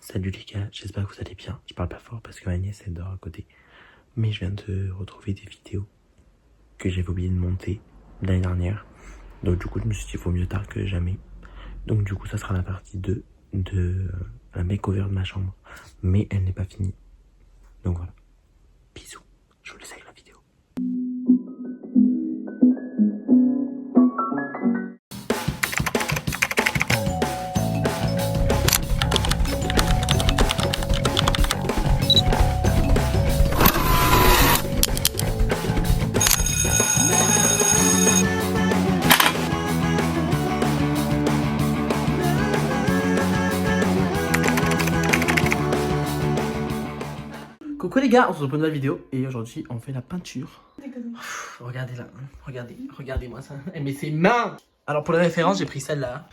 Salut les gars, j'espère que vous allez bien. Je parle pas fort parce que ma nièce elle dort à côté. Mais je viens de retrouver des vidéos que j'avais oublié de monter l'année dernière. Donc du coup je me suis dit vaut mieux tard que jamais. Donc du coup ça sera la partie 2 de la makeover de ma chambre. Mais elle n'est pas finie. Donc voilà. Bisous. Je vous laisse avec la vidéo. Coucou les gars, on se retrouve pour une nouvelle vidéo et aujourd'hui on fait la peinture. Regardez là, regardez-moi ça. Eh, mais c'est main. Alors pour la référence, j'ai pris celle-là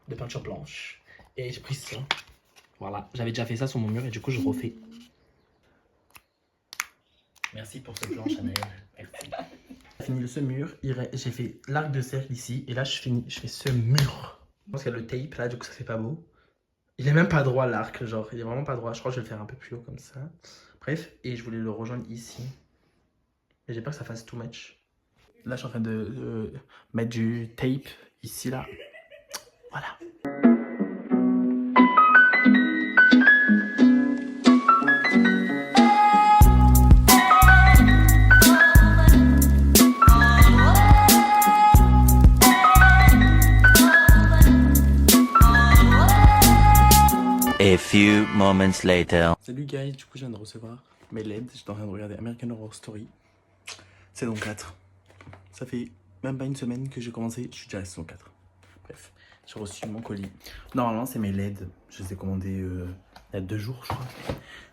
de peinture blanche et j'ai pris ça. Voilà, j'avais déjà fait ça sur mon mur et du coup je refais. Merci pour ce blanc Chanel. Merci. J'ai fini ce mur, j'ai fait l'arc de cercle ici et là je fais ce mur. Je pense qu'il y a le tape là, du coup ça fait pas beau. Il est même pas droit l'arc, genre il est vraiment pas droit. Je crois que je vais le faire un peu plus haut comme ça. Bref, et je voulais le rejoindre ici. Et j'ai peur que ça fasse too much. Là je suis en train de mettre du tape ici là. Voilà. A few moments later. Salut guys, du coup je viens de recevoir mes LED. J'étais en train de regarder American Horror Story. Saison 4. Ça fait même pas une semaine que j'ai commencé, je suis déjà à la saison 4. Bref, j'ai reçu mon colis. Normalement c'est mes LED, je les ai commandés il y a 2 jours je crois.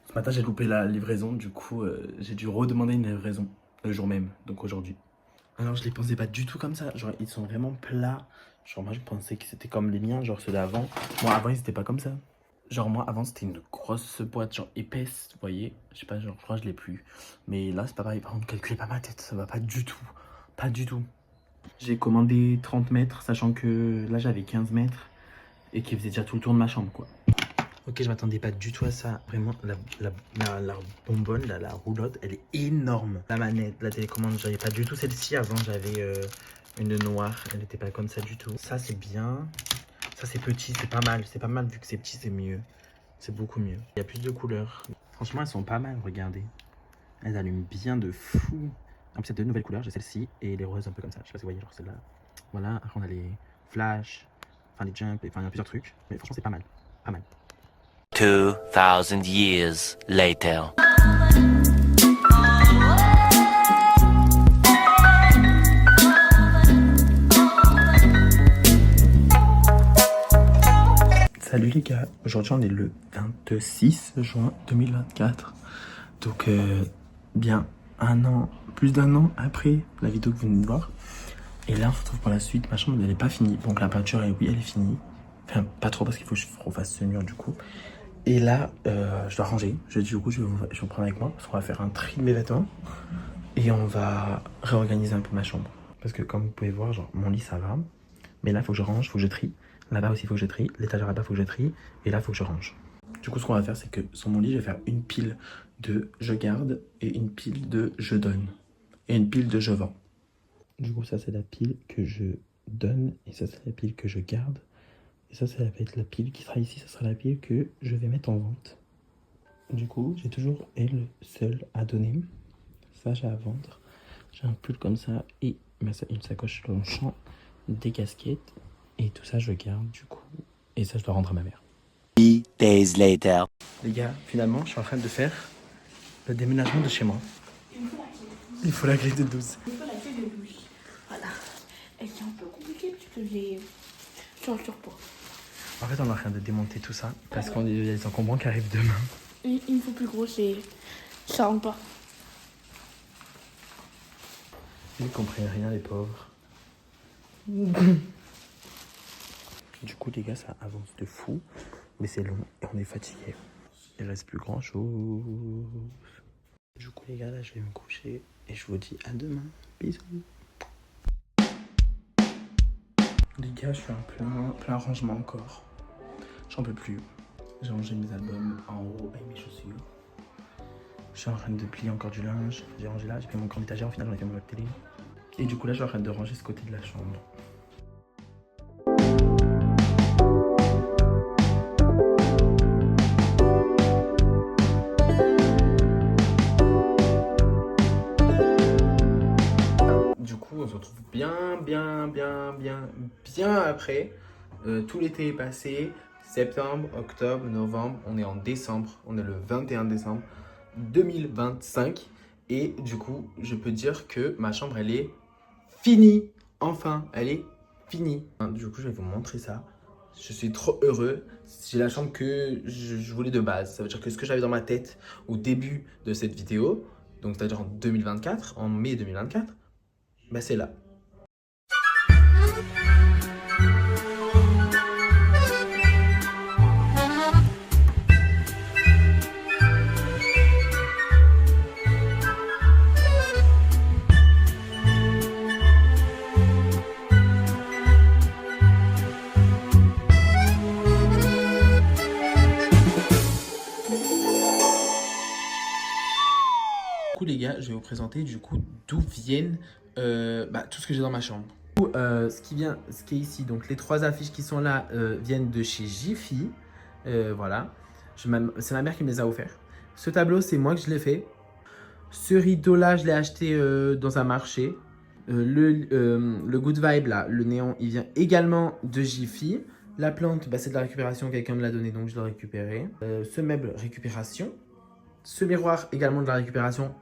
Ce matin j'ai loupé la livraison, du coup j'ai dû redemander une livraison le jour même, donc aujourd'hui. Alors je les pensais pas du tout comme ça, genre ils sont vraiment plats. Genre moi je pensais que c'était comme les miens, genre ceux d'avant. Moi avant ils étaient pas comme ça. Genre moi avant c'était une grosse boîte genre épaisse, vous voyez. Je sais pas, genre je crois que je l'ai plus. Mais là c'est pas pareil, par contre calculez pas ma tête, ça va pas du tout. Pas du tout. J'ai commandé 30 mètres, sachant que là j'avais 15 mètres. Et qui faisait déjà tout le tour de ma chambre quoi. Ok, je m'attendais pas du tout à ça. Vraiment, la bonbonne, la roulotte, elle est énorme. La manette, la télécommande, j'avais pas du tout celle-ci. Avant j'avais une noire, elle était pas comme ça du tout. Ça c'est bien. Ça c'est petit, c'est pas mal. C'est pas mal vu que c'est petit, c'est mieux. C'est beaucoup mieux. Il y a plus de couleurs. Franchement, elles sont pas mal, regardez. Elles allument bien de fou. En plus, il y a 2 nouvelles couleurs. J'ai celle-ci et les roses un peu comme ça. Je sais pas si vous voyez, genre celle-là. Voilà, après on a les flash, enfin les jump, enfin il y a plusieurs trucs. Mais franchement, c'est pas mal. Pas mal. 2000 years later. Salut les gars, aujourd'hui on est le 26 juin 2024. Donc bien un an, plus d'un an après la vidéo que vous venez de voir. Et là on se retrouve pour la suite, ma chambre elle n'est pas finie. Donc la peinture oui elle est finie. Enfin pas trop parce qu'il faut que je refasse ce mur du coup. Et là je dois ranger, du coup je vais vous prendre avec moi parce qu'on va faire un tri de mes vêtements. Et on va réorganiser un peu ma chambre. Parce que comme vous pouvez voir, genre mon lit ça va. Mais là il faut que je range, il faut que je trie. Là-bas aussi, il faut que je trie. L'étagère là-bas, il faut que je trie. Et là, il faut que je range. Du coup, ce qu'on va faire, c'est que sur mon lit, je vais faire une pile de je garde et une pile de je donne. Et une pile de je vends. Du coup, ça, c'est la pile que je donne. Et ça, c'est la pile que je garde. Et ça, va être la pile qui sera ici. Ça sera la pile que je vais mettre en vente. Du coup, j'ai toujours elle seule à donner. Ça, j'ai à vendre. J'ai un pull comme ça et une sacoche Longchamp, des casquettes. Et tout ça, je garde du coup. Et ça, je dois rendre à ma mère. 3 days later. Les gars, finalement, je suis en train de faire le déménagement de chez moi. Il faut la clé de 12. Il faut la clé de 12. Voilà. Et c'est un peu compliqué parce que j'ai sur pas. En fait, on est en train de démonter tout ça parce qu'il y a des encombrants qui arrivent demain. Il me faut plus gros, ça rentre pas. Ils ne comprennent rien, les pauvres. Du coup, les gars, ça avance de fou. Mais c'est long et on est fatigué. Il reste plus grand chose. Du coup, les gars, là, je vais me coucher. Et je vous dis à demain. Bisous. Les gars, je suis en plein rangement encore. J'en peux plus. J'ai rangé mes albums en haut avec mes chaussures. Je suis en train de plier encore du linge. J'ai rangé là, j'ai fait mon grand étagère. Au final, j'en ai fait mon web télé. Et du coup, là, je suis en train de ranger ce côté de la chambre. Du coup, on se retrouve bien après. Tout l'été est passé. Septembre, octobre, novembre. On est en décembre. On est le 21 décembre 2025. Et du coup, je peux dire que ma chambre, elle est finie. Enfin, elle est finie. Du coup, je vais vous montrer ça. Je suis trop heureux. J'ai la chambre que je voulais de base. Ça veut dire que ce que j'avais dans ma tête au début de cette vidéo, donc c'est-à-dire en 2024, en mai 2024, bah c'est là. Les gars, je vais vous présenter du coup d'où viennent tout ce que j'ai dans ma chambre. Ce qui est ici, donc les 3 affiches qui sont là viennent de chez Jiffy. Voilà, c'est ma mère qui me les a offerts. Ce tableau, c'est moi que je l'ai fait. Ce rideau là, je l'ai acheté dans un marché. Le Good Vibe là, le néon, il vient également de Jiffy. La plante, bah, c'est de la récupération, quelqu'un me l'a donné donc je l'ai récupéré. Ce meuble, récupération. Ce miroir, également de la récupération,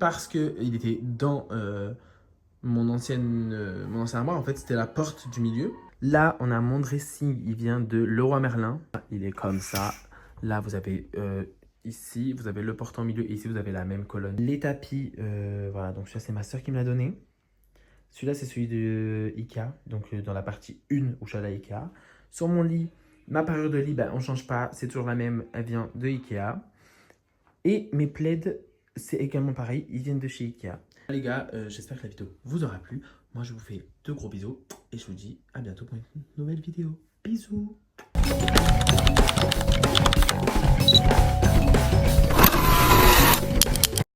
parce qu'il était dans mon ancien armoire. En fait, c'était la porte du milieu. Là, on a mon dressing. Il vient de Leroy Merlin. Il est comme ça. Là, vous avez ici, vous avez le porte en milieu. Et ici, vous avez la même colonne. Les tapis, voilà. Donc, ça, c'est ma soeur qui me l'a donné. Celui-là, c'est celui de Ikea. Donc, dans la partie 1 où je suis allé à Ikea. Sur mon lit, ma parure de lit, ben, on ne change pas. C'est toujours la même. Elle vient de Ikea. Et mes plaids, c'est également pareil, ils viennent de chez Ikea. Les gars, j'espère que la vidéo vous aura plu. Moi, je vous fais de gros bisous et je vous dis à bientôt pour une nouvelle vidéo. Bisous.